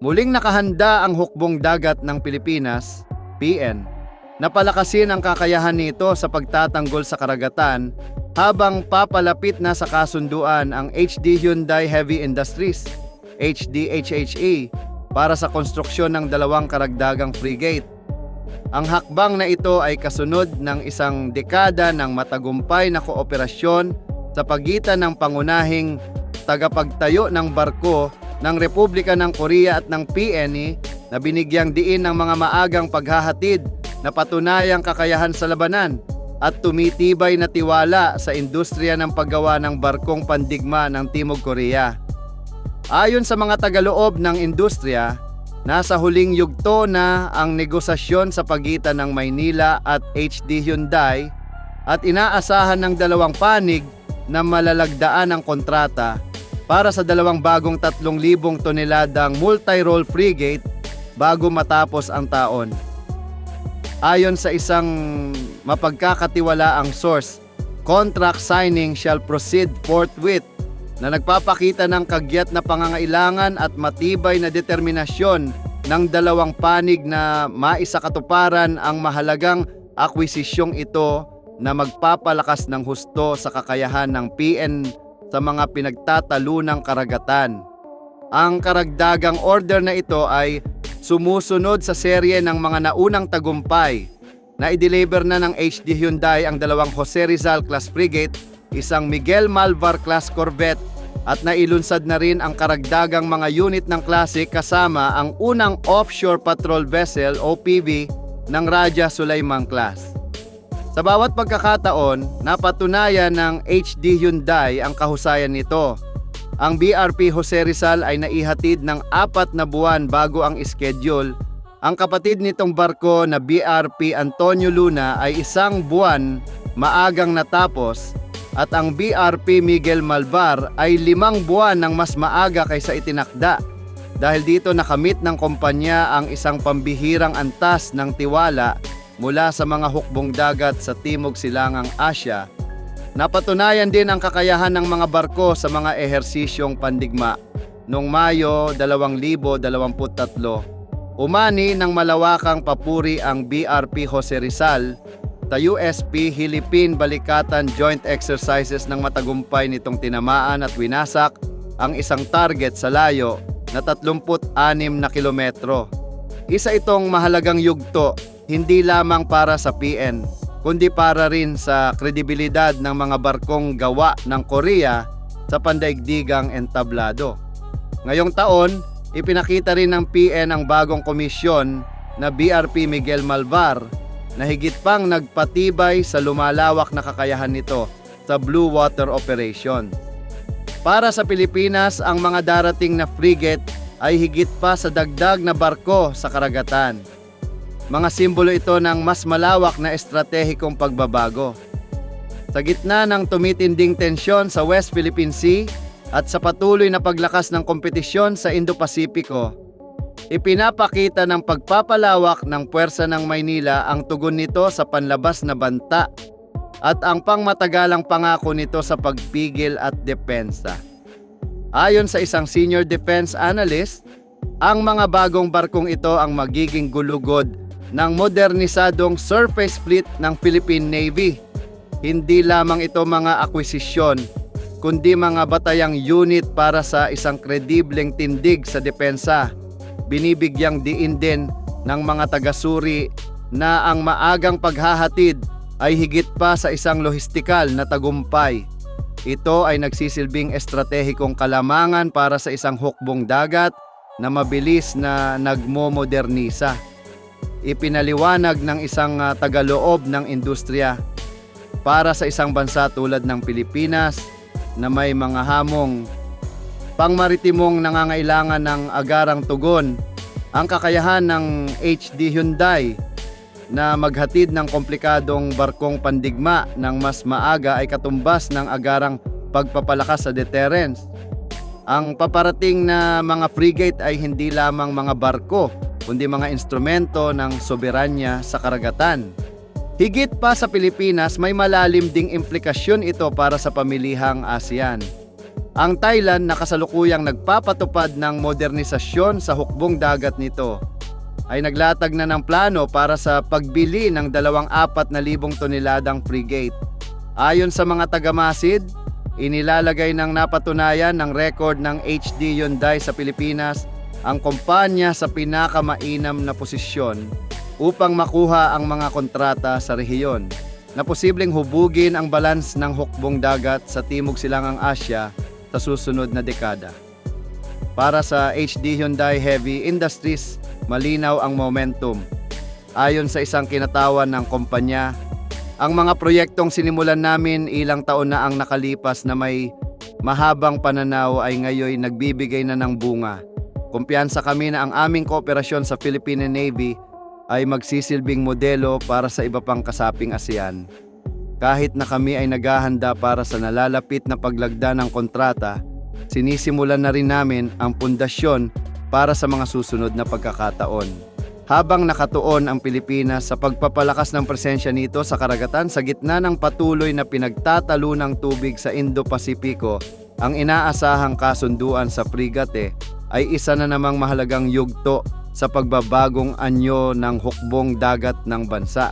Muling nakahanda ang hukbong dagat ng Pilipinas, PN, na palakasin ang kakayahan nito sa pagtatanggol sa karagatan habang papalapit na sa kasunduan ang HD Hyundai Heavy Industries, HDHHE, para sa konstruksyon ng 2 karagdagang frigate. Ang hakbang na ito ay kasunod ng isang dekada ng matagumpay na kooperasyon sa pagitan ng pangunahing tagapagtayo ng barko ng Republika ng Korea at ng PNE na binigyang diin ng mga maagang paghahatid na patunayang kakayahan sa labanan at tumitibay na tiwala sa industriya ng paggawa ng barkong pandigma ng Timog Korea. Ayon sa mga tagaloob ng industriya, nasa huling yugto na ang negosasyon sa pagitan ng Maynila at HD Hyundai at inaasahan ng 2 panig na malalagdaan ang kontrata para sa 2 bagong 3,000 toneladang multi-role frigate bago matapos ang taon. Ayon sa isang mapagkakatiwalaang source, contract signing shall proceed forthwith na nagpapakita ng kagyat na pangangailangan at matibay na determinasyon ng 2 panig na maisakatuparan ang mahalagang akwisisyong ito na magpapalakas ng husto sa kakayahan ng PN sa mga pinagtatalunang karagatan. Ang karagdagang order na ito ay sumusunod sa serye ng mga naunang tagumpay na i-deliver na ng HD Hyundai ang 2 Jose Rizal class frigate, isang Miguel Malvar class corvette at nailunsad na rin ang karagdagang mga unit ng klase kasama ang unang offshore patrol vessel OPV ng Raja Sulaiman class. Sa bawat pagkakataon, napatunayan ng HD Hyundai ang kahusayan nito. Ang BRP Jose Rizal ay naihatid ng 4 na buwan bago ang schedule. Ang kapatid nitong barko na BRP Antonio Luna ay 1 buwan maagang natapos at ang BRP Miguel Malvar ay 5 buwan ng mas maaga kaysa itinakda. Dahil dito nakamit ng kumpanya ang isang pambihirang antas ng tiwala mula sa mga hukbong dagat sa Timog Silangang Asya. Napatunayan din ang kakayahan ng mga barko sa mga ehersisyong pandigma. Noong Mayo 2023, umani ng malawakang papuri ang BRP Jose Rizal sa USP Philippine Balikatan Joint Exercises ng matagumpay nitong tinamaan at winasak ang isang target sa layo na 36 na kilometro. Isa itong mahalagang yugto, hindi lamang para sa PN, kundi para rin sa kredibilidad ng mga barkong gawa ng Korea sa pandaigdigang entablado. Ngayong taon, ipinakita rin ng PN ang bagong komisyon na BRP Miguel Malvar na higit pang nagpatibay sa lumalawak na kakayahan nito sa Blue Water Operation. Para sa Pilipinas, ang mga darating na frigate ay higit pa sa dagdag na barko sa karagatan. Mga simbolo ito ng mas malawak na estratehikong pagbabago. Sa gitna ng tumitinding tensyon sa West Philippine Sea at sa patuloy na paglakas ng kompetisyon sa Indo-Pasipiko, ipinapakita ng pagpapalawak ng puwersa ng Maynila ang tugon nito sa panlabas na banta at ang pangmatagalang pangako nito sa pagpigil at depensa. Ayon sa isang senior defense analyst, ang mga bagong barkong ito ang magiging gulugod ng modernisadong surface fleet ng Philippine Navy. Hindi lamang ito mga akwisisyon, kundi mga batayang unit para sa isang kredibleng tindig sa depensa. Binibigyang diin din ng mga tagasuri na ang maagang paghahatid ay higit pa sa isang lohistikal na tagumpay. Ito ay nagsisilbing estratehikong kalamangan para sa isang hukbong dagat na mabilis na nagmomodernisa. Ipinaliwanag ng isang tagaloob ng industriya, para sa isang bansa tulad ng Pilipinas na may mga hamong pangmaritimong nangangailangan ng agarang tugon, ang kakayahan ng HD Hyundai na maghatid ng komplikadong barkong pandigma ng mas maaga ay katumbas ng agarang pagpapalakas sa deterrence. Ang paparating na mga frigate ay hindi lamang mga barko, kundi mga instrumento ng soberanya sa karagatan. Higit pa sa Pilipinas, may malalim ding implikasyon ito para sa pamilihang ASEAN. Ang Thailand na kasalukuyang nagpapatupad ng modernisasyon sa hukbong dagat nito ay naglatag na ng plano para sa pagbili ng 24,000 toneladang frigate. Ayon sa mga tagamasid, inilalagay ng napatunayan ng record ng HD Hyundai sa Pilipinas ang kumpanya sa pinakamainam na posisyon upang makuha ang mga kontrata sa rehiyon na posibleng hubugin ang balance ng hukbong dagat sa Timog Silangang Asya sa susunod na dekada. Para sa HD Hyundai Heavy Industries, malinaw ang momentum. Ayon sa isang kinatawan ng kumpanya, ang mga proyektong sinimulan namin ilang taon na ang nakalipas na may mahabang pananaw ay ngayon nagbibigay na ng bunga. Kumpiyansa kami na ang aming kooperasyon sa Philippine Navy ay magsisilbing modelo para sa iba pang kasaping ASEAN. Kahit na kami ay naghahanda para sa nalalapit na paglagda ng kontrata, sinisimulan na rin namin ang pundasyon para sa mga susunod na pagkakataon. Habang nakatuon ang Pilipinas sa pagpapalakas ng presensya nito sa karagatan sa gitna ng patuloy na pinagtatalo ng tubig sa Indo-Pasipiko, ang inaasahang kasunduan sa frigate ay isa na namang mahalagang yugto sa pagbabagong anyo ng hukbong dagat ng bansa.